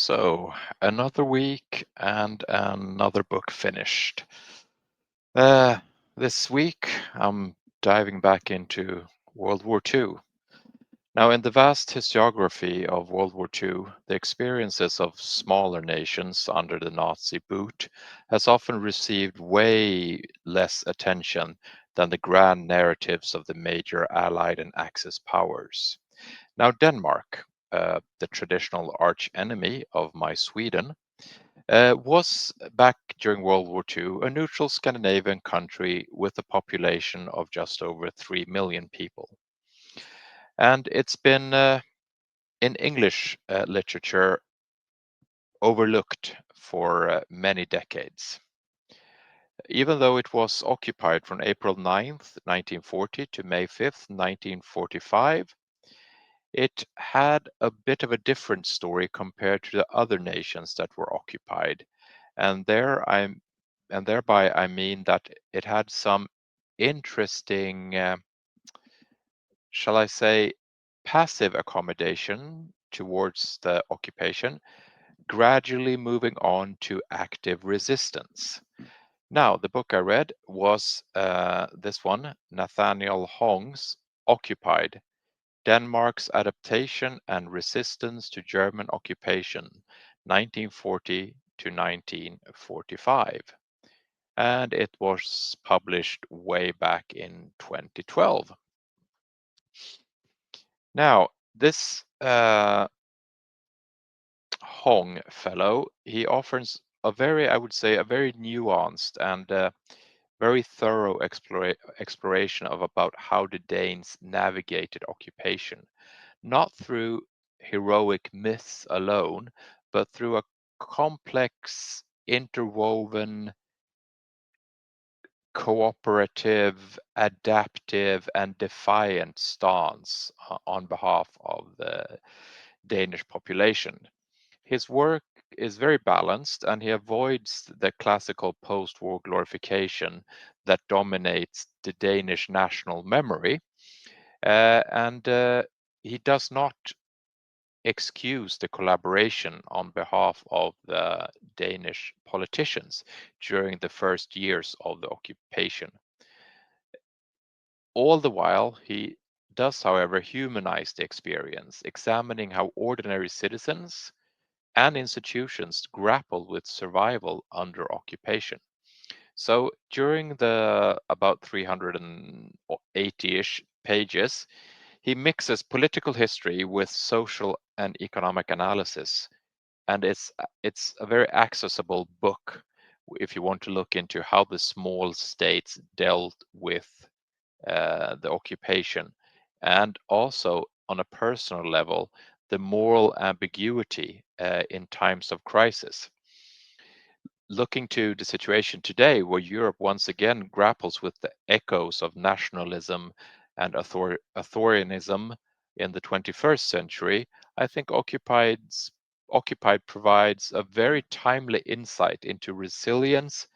So, another week and another book finished. Uh, this week, I'm diving back into World War II. Now, in the vast historiography of World War II, the experiences of smaller nations under the Nazi boot has often received way less attention than the grand narratives of the major Allied and Axis powers. Now, Denmark, the traditional arch enemy of my Sweden, was back during World War II a neutral Scandinavian country with a population of just over 3 million people. And it's been in English literature overlooked for many decades. Even though it was occupied from April 9th, 1940 to May 5th, 1945, it had a bit of a different story compared to the other nations that were occupied. And thereby I mean that it had some interesting, shall I say, passive accommodation towards the occupation, gradually moving on to active resistance. Now, the book I read was this one, Nathaniel Hong's Occupied: Denmark's Adaptation and Resistance to German Occupation, 1940 to 1945. And it was published way back in 2012. Now, this Hong fellow, he offers a very, I would say, a very nuanced and very thorough exploration of about how the Danes navigated occupation, not through heroic myths alone, but through a complex, interwoven, cooperative, adaptive, and defiant stance on behalf of the Danish population. His work is very balanced and he avoids the classical post war glorification that dominates the Danish national memory. And he does not excuse the collaboration on behalf of the Danish politicians during the first years of the occupation. All the while, he does, however, humanize the experience, examining how ordinary citizens and institutions grapple with survival under occupation. So during the about 380-ish pages, he mixes political history with social and economic analysis, and it's a very accessible book if you want to look into how the small states dealt with the occupation, and also on a personal level, the moral ambiguity in times of crisis. Looking to the situation today, where Europe once again grapples with the echoes of nationalism and authoritarianism in the 21st century, I think Occupied provides a very timely insight into resilience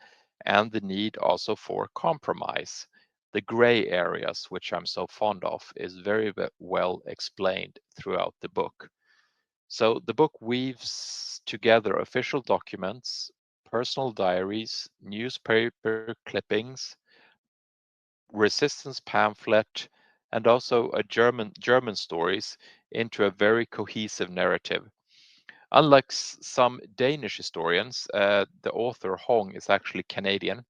and the need also for compromise. The gray areas, which I'm so fond of, is very well explained throughout the book. So the book weaves together official documents, personal diaries, newspaper clippings, resistance pamphlet, and also a German stories into a very cohesive narrative. Unlike some Danish historians, the author Hong is actually Canadian.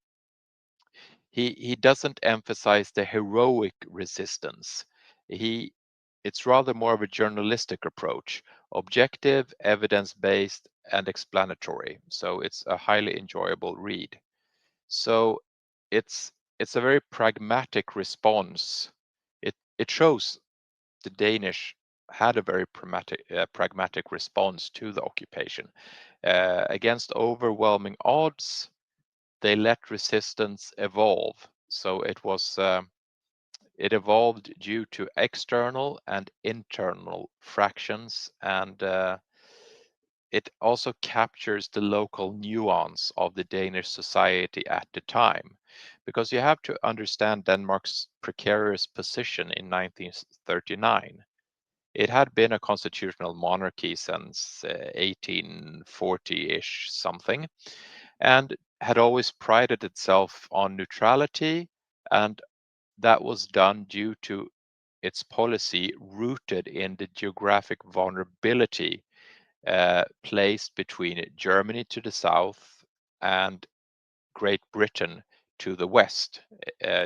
He doesn't emphasize the heroic resistance. He it's rather more of a journalistic approach, objective, evidence-based, and explanatory. So it's a highly enjoyable read. So it's it's a very pragmatic response. It shows the Danish had a very pragmatic response to the occupation. Against overwhelming odds, they let resistance evolve. So it evolved due to external and internal fractions, and it also captures the local nuance of the Danish society at the time, because you have to understand Denmark's precarious position in 1939. It had been a constitutional monarchy since 1840-ish something, and had always prided itself on neutrality, and that was done due to its policy rooted in the geographic vulnerability placed between Germany to the south and Great Britain to the west,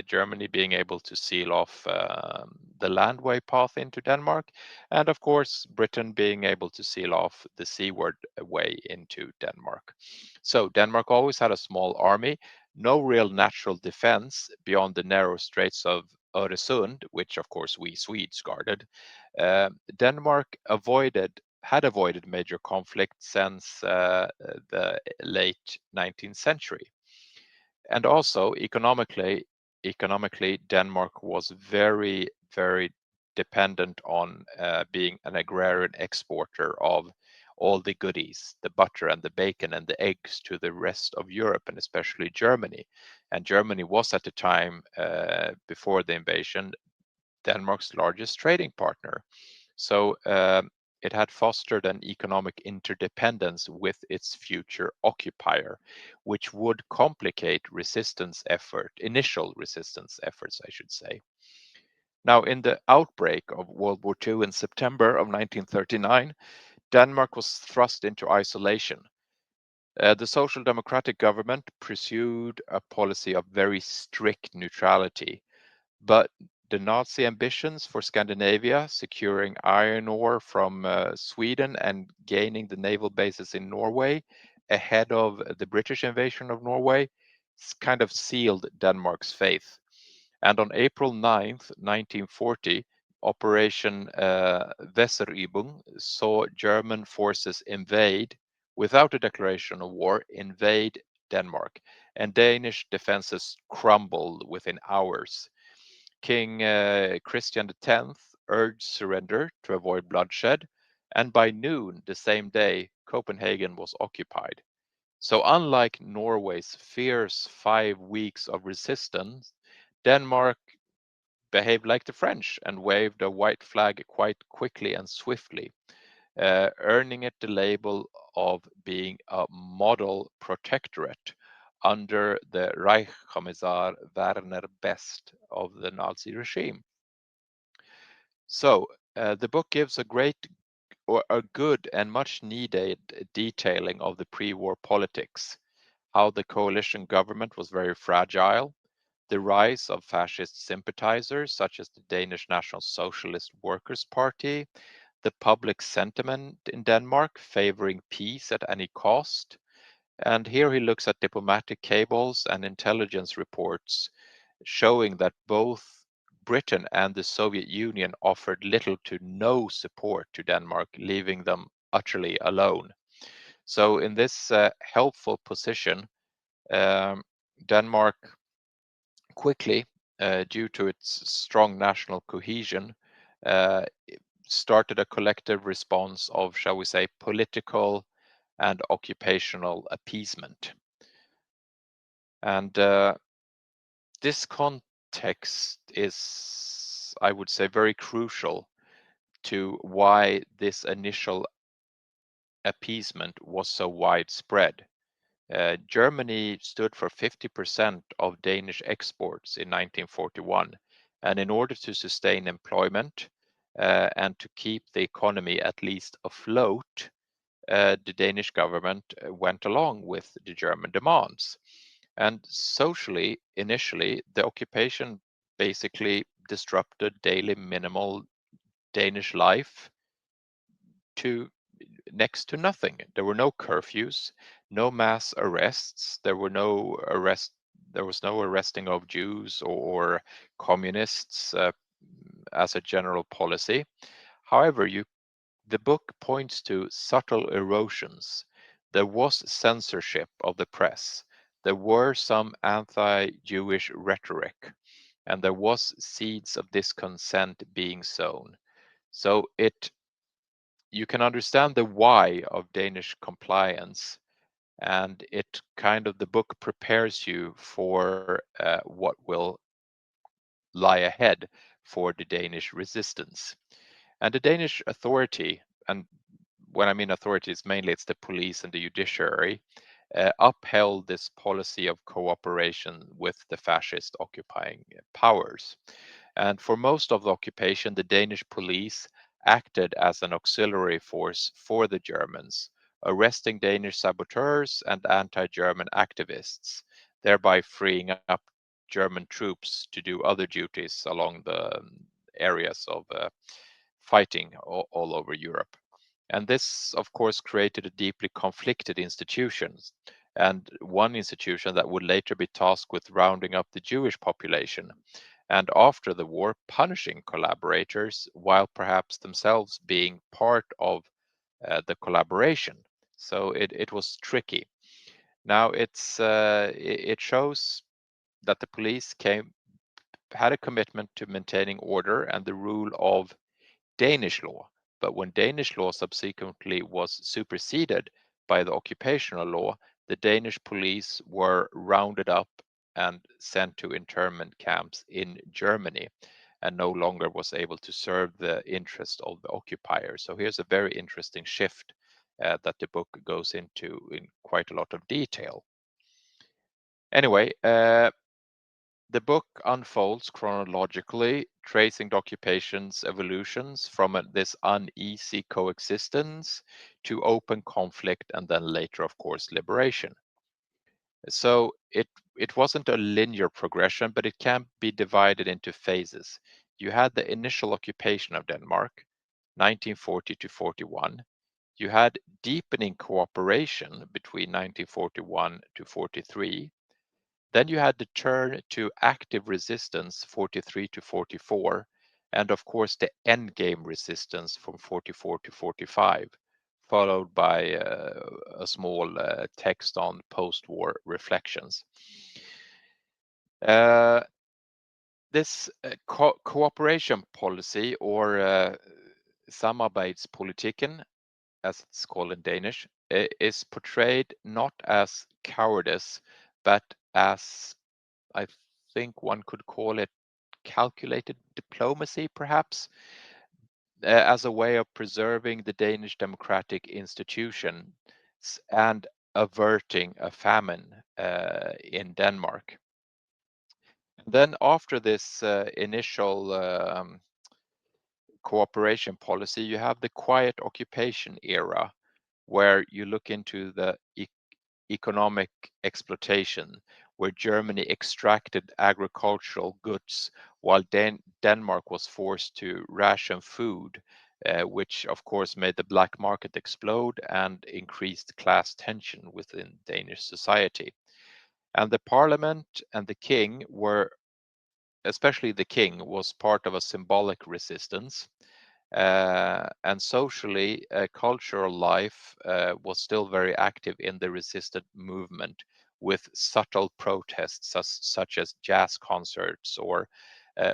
Germany being able to seal off the landway path into Denmark, and of course, Britain being able to seal off the seaward way into Denmark. So, Denmark always had a small army, no real natural defense beyond the narrow straits of Öresund, which of course we Swedes guarded. Denmark had avoided major conflict since the late 19th century. And also economically, Denmark was very, very dependent on being an agrarian exporter of all the goodies, the butter and the bacon and the eggs to the rest of Europe and especially Germany. And Germany was at the time before the invasion Denmark's largest trading partner. So it had fostered an economic interdependence with its future occupier, which would complicate initial resistance efforts, I should say. Now, in the outbreak of World War II in September of 1939, Denmark was thrust into isolation. The Social Democratic government pursued a policy of very strict neutrality, but the Nazi ambitions for Scandinavia, securing iron ore from Sweden and gaining the naval bases in Norway ahead of the British invasion of Norway, kind of sealed Denmark's fate. And on April 9th, 1940, Operation Weserübung saw German forces without a declaration of war, invade Denmark, and Danish defenses crumbled within hours. King Christian X urged surrender to avoid bloodshed, and by noon the same day, Copenhagen was occupied. So, unlike Norway's fierce 5 weeks of resistance, Denmark behaved like the French and waved a white flag quite quickly and swiftly, earning it the label of being a model protectorate under the Reichskommissar Werner Best of the Nazi regime. So the book gives a great or a good and much needed detailing of the pre-war politics, how the coalition government was very fragile, the rise of fascist sympathizers such as the Danish National Socialist Workers' Party, the public sentiment in Denmark favoring peace at any cost. And here he looks at diplomatic cables and intelligence reports showing that both Britain and the Soviet Union offered little to no support to Denmark, leaving them utterly alone. So, in this helpful position, um, Denmark quickly, due to its strong national cohesion, uh, started a collective response of, shall we say, political and occupational appeasement. And this context is, I would say, very crucial to why this initial appeasement was so widespread. Germany stood for 50% of Danish exports in 1941, and in order to sustain employment and to keep the economy at least afloat, the Danish government went along with the German demands. And socially, initially, the occupation basically disrupted daily minimal Danish life to next to nothing. There were no curfews, no mass arrests. There was no arresting of Jews or communists as a general policy. However, the book points to subtle erosions. There was censorship of the press. There were some anti-Jewish rhetoric, and there was seeds of discontent being sown. So you can understand the why of Danish compliance, and it kind of the book prepares you for what will lie ahead for the Danish resistance. And the Danish authority, and when I mean authorities, mainly it's the police and the judiciary, upheld this policy of cooperation with the fascist occupying powers. And for most of the occupation, the Danish police acted as an auxiliary force for the Germans, arresting Danish saboteurs and anti German activists, thereby freeing up German troops to do other duties along the areas of fighting all over Europe. And this, of course, created a deeply conflicted institution, and one institution that would later be tasked with rounding up the Jewish population, and after the war, punishing collaborators while perhaps themselves being part of the collaboration. So it was tricky. Now it shows that the police had a commitment to maintaining order and the rule of Danish law. But when Danish law subsequently was superseded by the occupational law, the Danish police were rounded up and sent to internment camps in Germany and no longer was able to serve the interest of the occupier. So here's a very interesting shift that the book goes into in quite a lot of detail. Anyway, the book unfolds chronologically, tracing the occupation's evolutions from this uneasy coexistence to open conflict and then later, of course, liberation. So it wasn't a linear progression, but it can be divided into phases. You had the initial occupation of Denmark, 1940 to 41. You had deepening cooperation between 1941 to 43. Then you had the turn to active resistance 43 to 44, and of course the endgame resistance from 44 to 45, followed by a small text on post-war reflections. Uh, this cooperation policy, or samarbejdspolitikken, as it's called in Danish, is portrayed not as cowardice, but as, I think one could call it, calculated diplomacy, perhaps, as a way of preserving the Danish democratic institutions and averting a famine in Denmark. Then, after this initial cooperation policy, you have the quiet occupation era, where you look into the economic exploitation, where Germany extracted agricultural goods while Denmark was forced to ration food, which of course made the black market explode and increased class tension within Danish society. And the parliament and the king were, especially the king, was part of a symbolic resistance. And socially, cultural life was still very active in the resistant movement, with subtle protests such as jazz concerts or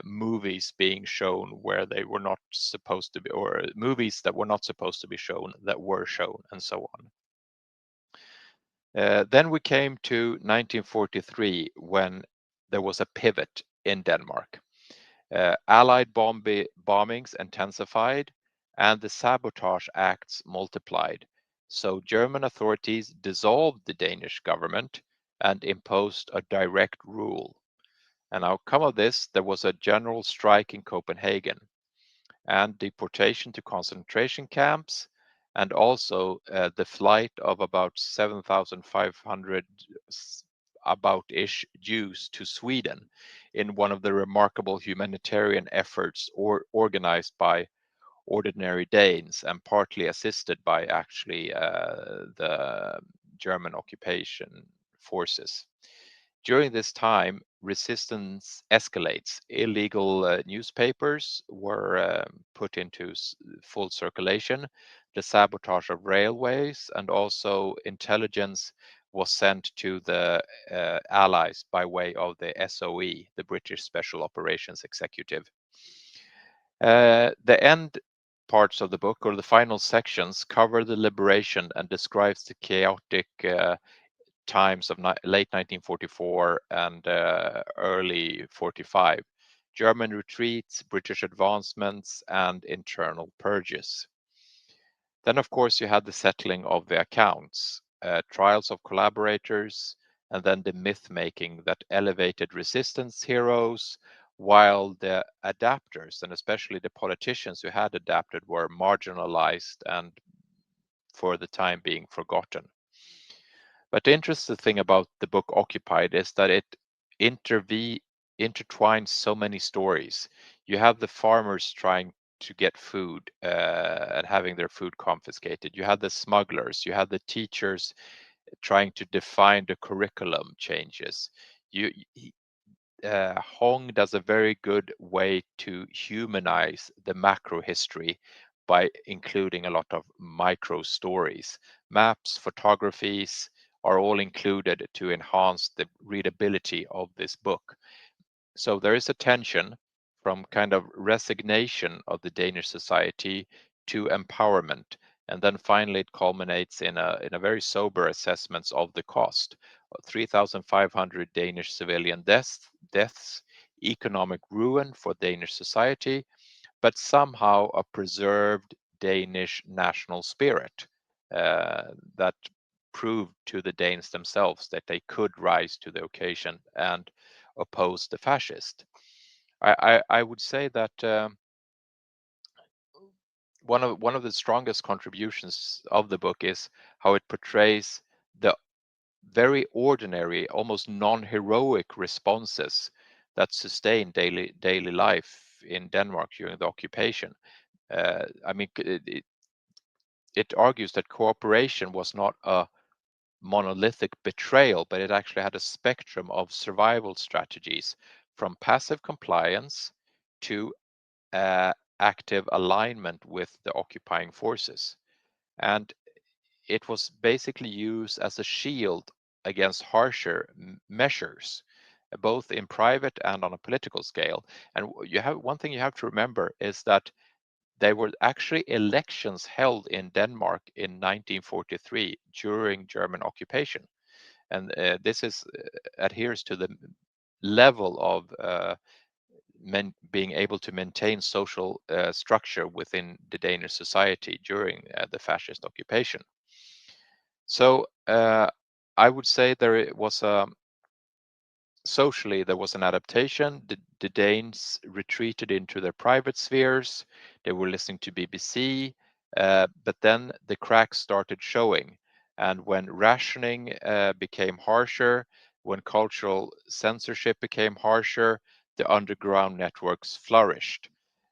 movies being shown where they were not supposed to be, or movies that were not supposed to be shown that were shown, and so on. Then we came to 1943, when there was a pivot in Denmark. Allied bombings intensified and the sabotage acts multiplied. So German authorities dissolved the Danish government and imposed a direct rule. And outcome of this, there was a general strike in Copenhagen and deportation to concentration camps, and also the flight of about 7,500 about-ish Jews to Sweden in one of the remarkable humanitarian efforts organized by ordinary Danes and partly assisted by actually the German occupation forces. During this time, resistance escalates. Illegal newspapers were put into full circulation, the sabotage of railways, and also intelligence was sent to the Allies by way of the SOE, the British Special Operations Executive. The end parts of the book, or the final sections, cover the liberation and describes the chaotic times of late 1944 and early 45, German retreats, British advancements, and internal purges. Then, of course, you had the settling of the accounts, trials of collaborators, and then the myth making that elevated resistance heroes, while the adapters, and especially the politicians who had adapted, were marginalized and for the time being forgotten. But the interesting thing about the book Occupied is that it intertwines so many stories. You have the farmers trying to get food and having their food confiscated. You had the smugglers. You had the teachers trying to define the curriculum changes. You, Hong does a very good way to humanize the macro history by including a lot of micro stories. Maps, photographies are all included to enhance the readability of this book. So there is a tension from kind of resignation of the Danish society to empowerment. And then finally, it culminates in a very sober assessments of the cost. 3,500 Danish civilian deaths, economic ruin for Danish society, but somehow a preserved Danish national spirit that proved to the Danes themselves that they could rise to the occasion and oppose the fascist. I would say that one of the strongest contributions of the book is how it portrays the very ordinary, almost non-heroic responses that sustain daily life in Denmark during the occupation. I mean, it argues that cooperation was not a monolithic betrayal, but it actually had a spectrum of survival strategies from passive compliance to active alignment with the occupying forces. And it was basically used as a shield against harsher measures, both in private and on a political scale. And you have one thing you have to remember is that there were actually elections held in Denmark in 1943 during German occupation, and this is adheres to the level of being able to maintain social structure within the Danish society during the fascist occupation. So I would say there was a socially there was an adaptation. The Danes retreated into their private spheres. They were listening to BBC, but then the cracks started showing. And when rationing became harsher, when cultural censorship became harsher, the underground networks flourished.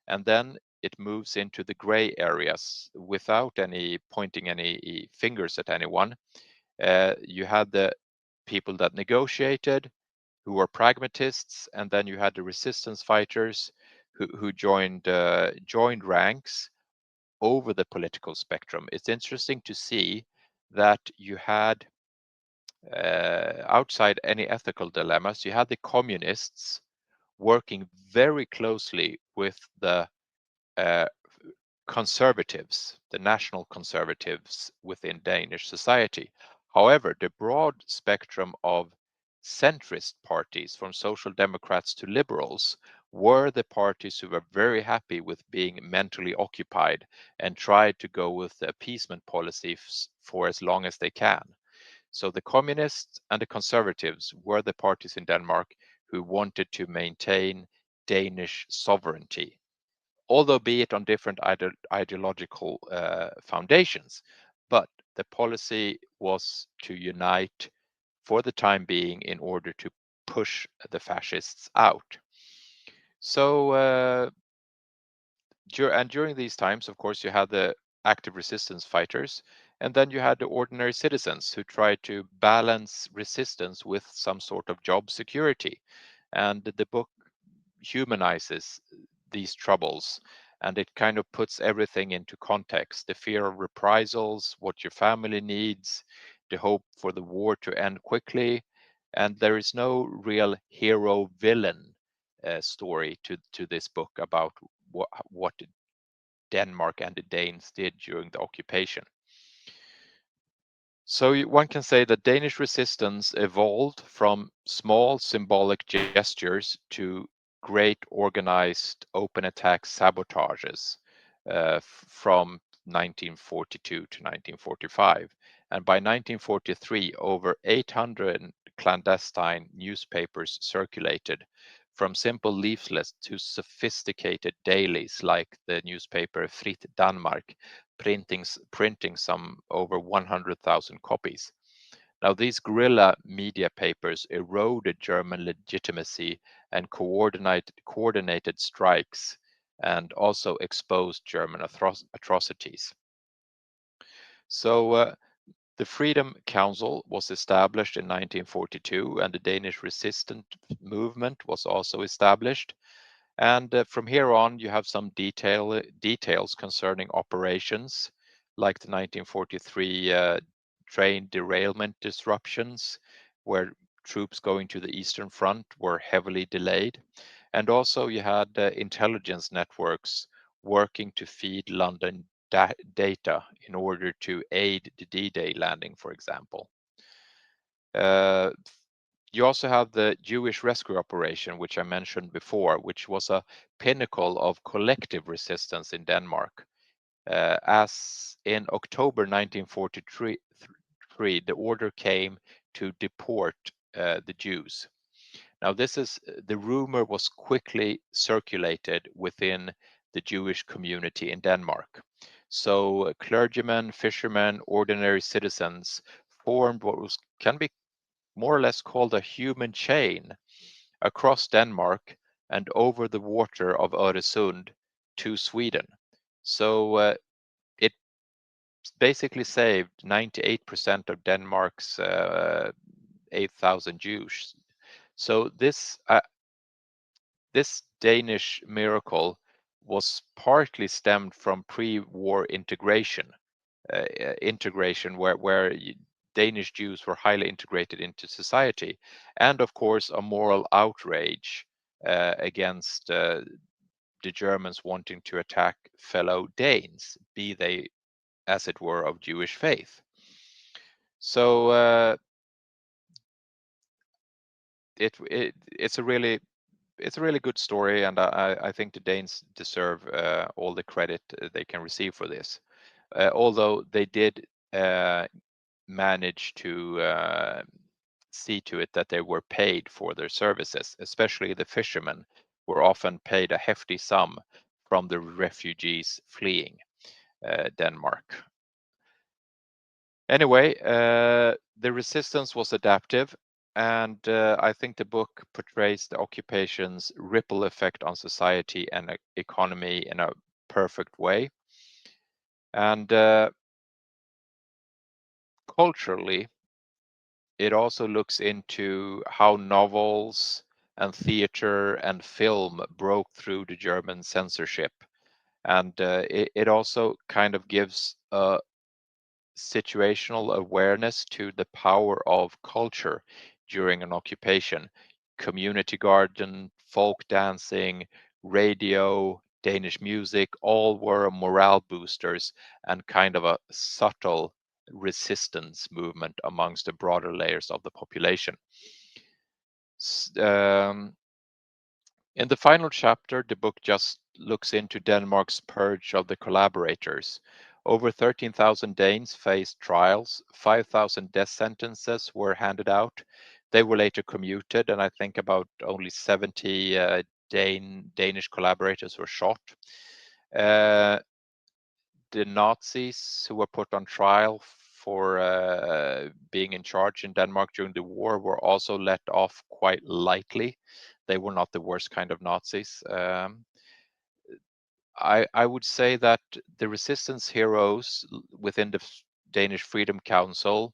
And then it moves into the gray areas without any pointing any fingers at anyone. You had the people that negotiated, who were pragmatists, and then you had the resistance fighters who joined ranks over the political spectrum. It's interesting to see that you had outside any ethical dilemmas, you had the communists working very closely with the uh, conservatives, the national conservatives within Danish society. However, the broad spectrum of centrist parties, from social democrats to liberals, were the parties who were very happy with being mentally occupied and tried to go with the appeasement policy for as long as they can. So the communists and the conservatives were the parties in Denmark who wanted to maintain Danish sovereignty, although be it on different ideological foundations. But the policy was to unite for the time being in order to push the fascists out. So, during these times, of course, you had the active resistance fighters, and then you had the ordinary citizens who tried to balance resistance with some sort of job security. And the book humanizes these troubles, and it kind of puts everything into context: the fear of reprisals, what your family needs, the hope for the war to end quickly. And there is no real hero villain story to this book about what Denmark and the Danes did during the occupation. So one can say that Danish resistance evolved from small symbolic gestures to great organized open attack sabotages from 1942 to 1945. And by 1943, over 800 clandestine newspapers circulated, from simple leaflets to sophisticated dailies like the newspaper Fritt Danmark, printing some over 100,000 copies. Now, these guerrilla media papers eroded German legitimacy and coordinated strikes, and also exposed German atrocities. So the Freedom Council was established in 1942, and the Danish resistance movement was also established. And from here on, you have some details concerning operations, like the 1943 train derailment disruptions, where troops going to the Eastern Front were heavily delayed. And also, you had intelligence networks working to feed London data in order to aid the D-Day landing, for example. Uh, you also have the Jewish rescue operation, which I mentioned before, which was a pinnacle of collective resistance in Denmark. As in October 1943, the order came to deport the Jews. Now, the rumor was quickly circulated within the Jewish community in Denmark. So clergymen, fishermen, ordinary citizens formed what can be more or less called a human chain across Denmark and over the water of Öresund to Sweden. So it basically saved 98% of Denmark's 8,000 Jews. So this Danish miracle was partly stemmed from pre-war integration where Danish Jews were highly integrated into society, and of course a moral outrage against the Germans wanting to attack fellow Danes, be they as it were of Jewish faith. So it's a really good story, and I think the Danes deserve all the credit they can receive for this. Although they did manage to see to it that they were paid for their services, especially the fishermen were often paid a hefty sum from the refugees fleeing Denmark. Anyway, the resistance was adaptive, and I think the book portrays the occupation's ripple effect on society and economy in a perfect way. And culturally, it also looks into how novels and theater and film broke through the German censorship. And it also kind of gives a situational awareness to the power of culture during an occupation. Community garden, folk dancing, radio, Danish music, all were morale boosters and kind of a subtle resistance movement amongst the broader layers of the population. In the final chapter, the book just looks into Denmark's purge of the collaborators. Over 13,000 Danes faced trials, 5,000 death sentences were handed out. They were later commuted, and I think about only 70 Danish collaborators were shot. The Nazis who were put on trial for being in charge in Denmark during the war were also let off quite lightly. They were not the worst kind of Nazis. I would say that the resistance heroes within the Danish Freedom Council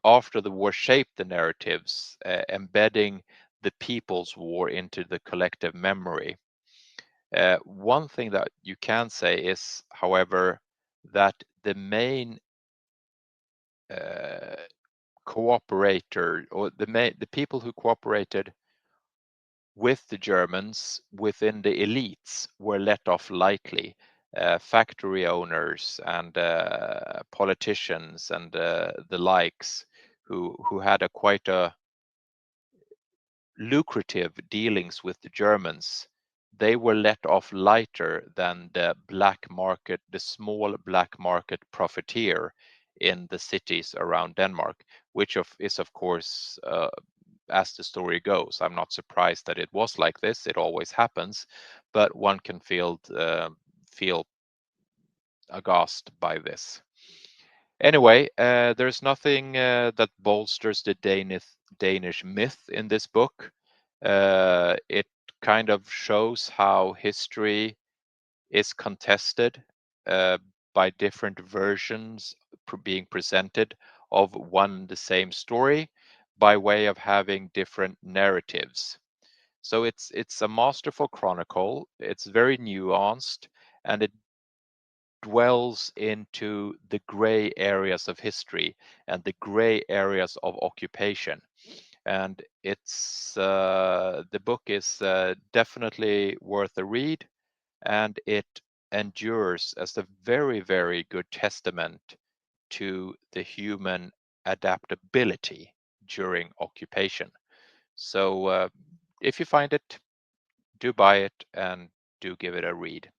after the war shaped the narratives, embedding the people's war into the collective memory. One thing that you can say is, however, that the main cooperator or the people who cooperated with the Germans within the elites were let off lightly. Factory owners and politicians and the likes who had a quite a lucrative dealings with the Germans, they were let off lighter than the black market, the small black market profiteer in the cities around Denmark, which is of course, as the story goes. I'm not surprised that it was like this. It always happens, but one can feel aghast by this. Anyway, there's nothing that bolsters the Danish myth in this book. It kind of shows how history is contested uh, by different versions being presented of one the same story by way of having different narratives. So it's a masterful chronicle. It's very nuanced, and it dwells into the gray areas of history and the gray areas of occupation. And it's the book is definitely worth a read, and it endures as a very, very good testament to the human adaptability during occupation. So if you find it, do buy it and do give it a read.